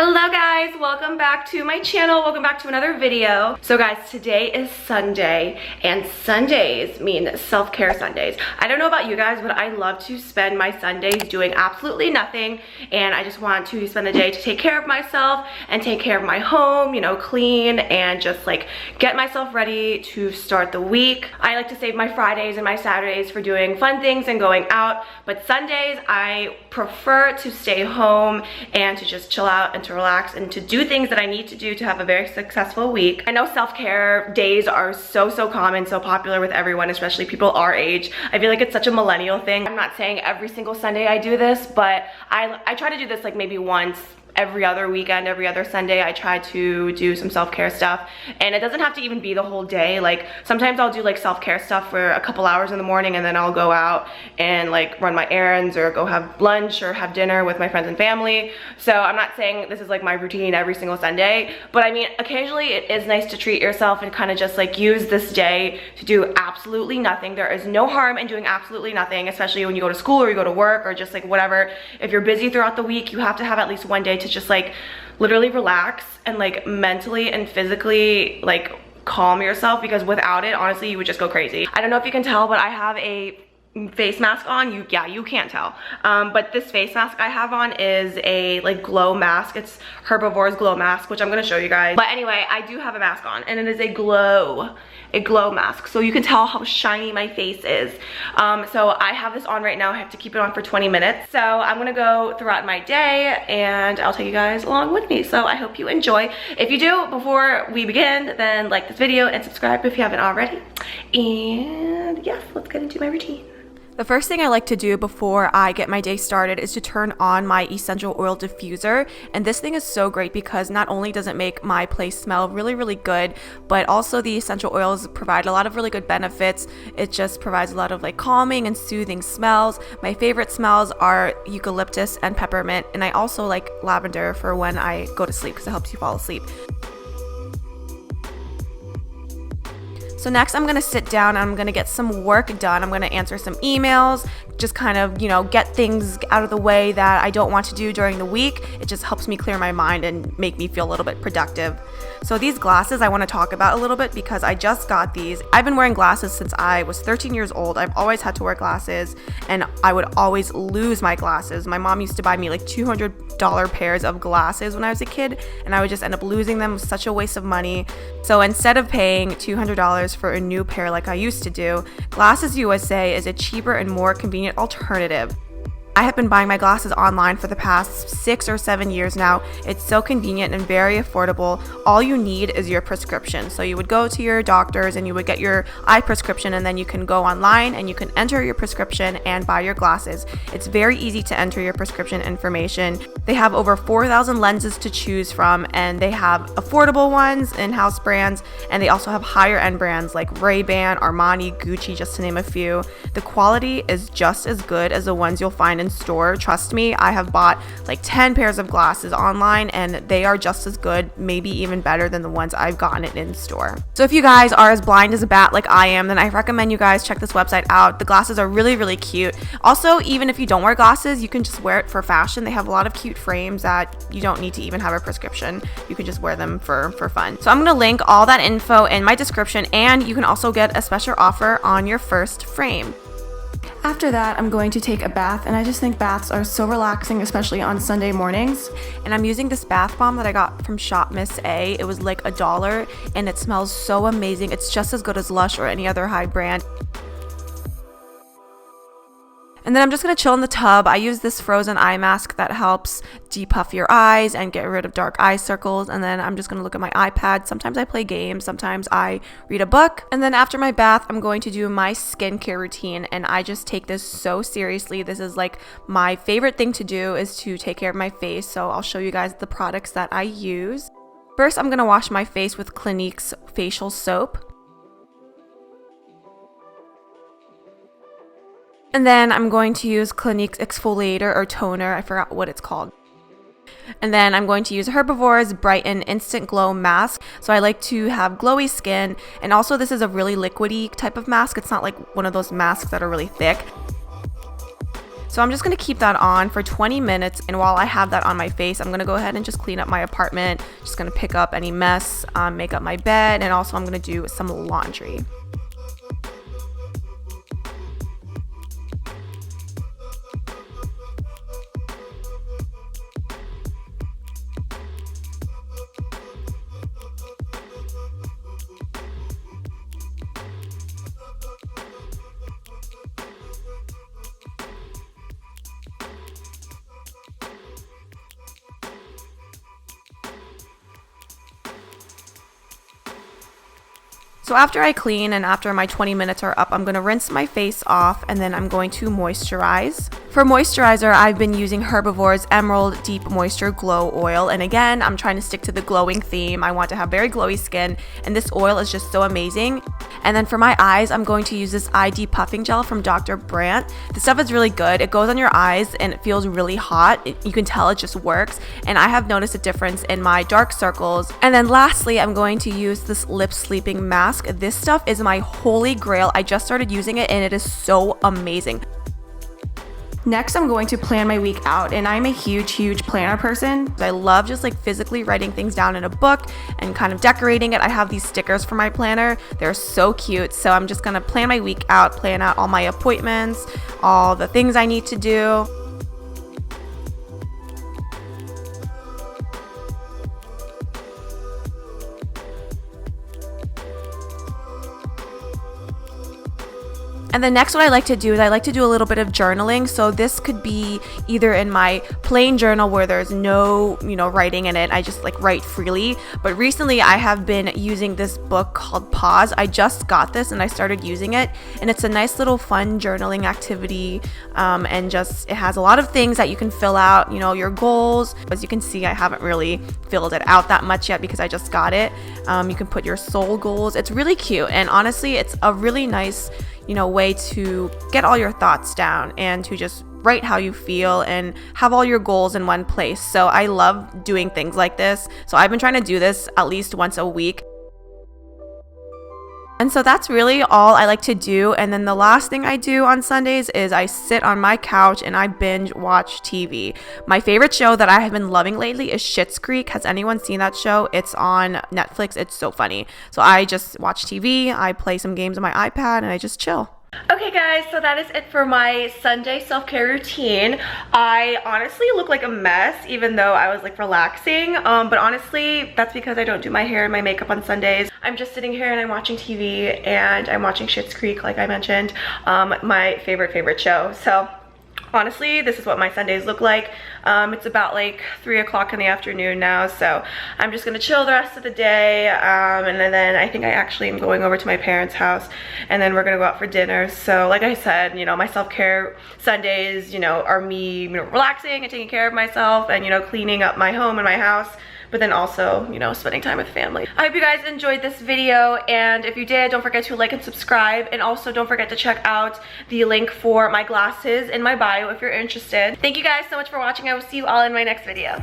Hello guys, welcome back to my channel. Welcome back to another video. So guys, today is Sunday and Sundays mean self-care Sundays. I don't know about you guys, but I love to spend my Sundays doing absolutely nothing, and I just want to spend the day to take care of myself and take care of my home, you know, clean and just like get myself ready to start the week. I like to save my Fridays and my Saturdays for doing fun things and going out, but Sundays I prefer to stay home and to just chill out and to relax and to do things that I need to do to have a very successful week. I know self-care days are so common, so popular with everyone, especially people our age. I feel like it's such a millennial thing. I'm not saying every single Sunday I do this, but I try to do this like maybe once every other weekend, every other Sunday. I try to do some self-care stuff, and it doesn't have to even be the whole day. Like sometimes I'll do like self-care stuff for a couple hours in the morning, and then I'll go out and like run my errands or go have lunch or have dinner with my friends and family. So I'm not saying this is like my routine every single Sunday, but I mean occasionally it is nice to treat yourself and kind of just like use this day to do absolutely nothing. There is no harm in doing absolutely nothing, especially when you go to school or you go to work or just like whatever. If you're busy throughout the week, you have to have at least one day to just like literally relax and like mentally and physically like calm yourself, because without it, honestly, you would just go crazy. I don't know if you can tell, but I have a face mask on. You can't tell, but this face mask I have on is a like glow mask. It's Herbivore's glow mask, which I'm gonna show you guys. But anyway, I do have a mask on, and it is a glow mask, so you can tell how shiny my face is. So I have this on right now. I have to keep it on for 20 minutes, so I'm gonna go throughout my day and I'll take you guys along with me. So I hope you enjoy. If you do, before we begin, then like this video and subscribe if you haven't already. And yes, let's get into my routine. The first thing I like to do before I get my day started is to turn on my essential oil diffuser, and this thing is so great because not only does it make my place smell really good, but also the essential oils provide a lot of really good benefits. It just provides a lot of like calming and soothing smells. My favorite smells are eucalyptus and peppermint, and I also like lavender for when I go to sleep because it helps you fall asleep. So next I'm gonna sit down and I'm gonna get some work done. I'm gonna answer some emails, just kind of, you know, get things out of the way that I don't want to do during the week. It just helps me clear my mind and make me feel a little bit productive. So these glasses I want to talk about a little bit because I just got these. I've been wearing glasses since I was 13 years old. I've always had to wear glasses, and I would always lose my glasses. My mom used to buy me like $200 pairs of glasses when I was a kid, and I would just end up losing them. It was such a waste of money. So instead of paying $200 for a new pair like I used to do, Glasses USA is a cheaper and more convenient alternative. I have been buying my glasses online for the past 6 or 7 years now. It's so convenient and very affordable. All you need is your prescription. So you would go to your doctors and you would get your eye prescription, and then you can go online and you can enter your prescription and buy your glasses. It's very easy to enter your prescription information. They have over 4,000 lenses to choose from, and they have affordable ones, in-house brands, and they also have higher end brands like Ray-Ban, Armani, Gucci, just to name a few. The quality is just as good as the ones you'll find in store. Trust me, I have bought like 10 pairs of glasses online, and they are just as good, maybe even better than the ones I've gotten it in store. So if you guys are as blind as a bat like I am, then I recommend you guys check this website out. The glasses are really cute. Also, even if you don't wear glasses, you can just wear it for fashion. They have a lot of cute frames that you don't need to even have a prescription. You can just wear them for fun. So I'm gonna link all that info in my description, and you can also get a special offer on your first frame. After that, I'm going to take a bath, and I just think baths are so relaxing, especially on Sunday mornings. And I'm using this bath bomb that I got from Shop Miss A. It was like $1, and it smells so amazing. It's just as good as Lush or any other high brand. And then I'm just going to chill in the tub. I use this frozen eye mask that helps depuff your eyes and get rid of dark eye circles. And then I'm just going to look at my iPad. Sometimes I play games, sometimes I read a book. And then after my bath, I'm going to do my skincare routine. And I just take this so seriously. This is like my favorite thing to do, is to take care of my face. So I'll show you guys the products that I use. First, I'm going to wash my face with Clinique's facial soap. And then I'm going to use Clinique's exfoliator or toner. I forgot what it's called. And then I'm going to use Herbivore's Brighten Instant Glow Mask. So I like to have glowy skin. And also this is a really liquidy type of mask. It's not like one of those masks that are really thick. So I'm just gonna keep that on for 20 minutes, and while I have that on my face, I'm gonna go ahead and just clean up my apartment. Just gonna pick up any mess, make up my bed, and also I'm gonna do some laundry. So after I clean and after my 20 minutes are up, I'm going to rinse my face off and then I'm going to moisturize. For moisturizer, I've been using Herbivore's Emerald Deep Moisture Glow Oil. And again, I'm trying to stick to the glowing theme. I want to have very glowy skin, and this oil is just so amazing. And then for my eyes, I'm going to use this eye depuffing gel from Dr. Brandt. This stuff is really good. It goes on your eyes and it feels really hot. You can tell it just works. And I have noticed a difference in my dark circles. And then lastly, I'm going to use this lip sleeping mask. This stuff is my holy grail. I just started using it and it is so amazing. Next, I'm going to plan my week out, and I'm a huge planner person. I love just like physically writing things down in a book and kind of decorating it. I have these stickers for my planner. They're so cute. So I'm just gonna plan my week out, plan out all my appointments, all the things I need to do. And then next, what I like to do is I like to do a little bit of journaling. So this could be either in my plain journal where there's no, writing in it. I just like write freely. But recently I have been using this book called Pause. I just got this and I started using it. And it's a nice little fun journaling activity. And just, it has a lot of things that you can fill out, your goals. As you can see, I haven't really filled it out that much yet because I just got it. You can put your soul goals. It's really cute. And honestly, it's a really nice way to get all your thoughts down and to just write how you feel and have all your goals in one place. So I love doing things like this. So I've been trying to do this at least once a week. And so that's really all I like to do. And then the last thing I do on Sundays is I sit on my couch and I binge watch TV. My favorite show that I have been loving lately is Schitt's Creek. Has anyone seen that show? It's on Netflix. It's so funny. So I just watch TV, I play some games on my iPad, and I just chill. Okay guys, so that is it for my Sunday self-care routine. I honestly look like a mess even though I was like relaxing, but honestly that's because I don't do my hair and my makeup on Sundays. I'm just sitting here and I'm watching TV and I'm watching Schitt's Creek, like I mentioned, my favorite show. So honestly, this is what my Sundays look like. It's about like 3 o'clock in the afternoon now, so I'm just gonna chill the rest of the day, and then I think I actually am going over to my parents' house, and then we're gonna go out for dinner. So like I said, my self-care Sundays, are me, relaxing and taking care of myself and, cleaning up my home and my house, but then also, spending time with family. I hope you guys enjoyed this video, and if you did, don't forget to like and subscribe, and also don't forget to check out the link for my glasses in my bio if you're interested. Thank you guys so much for watching. I will see you all in my next video.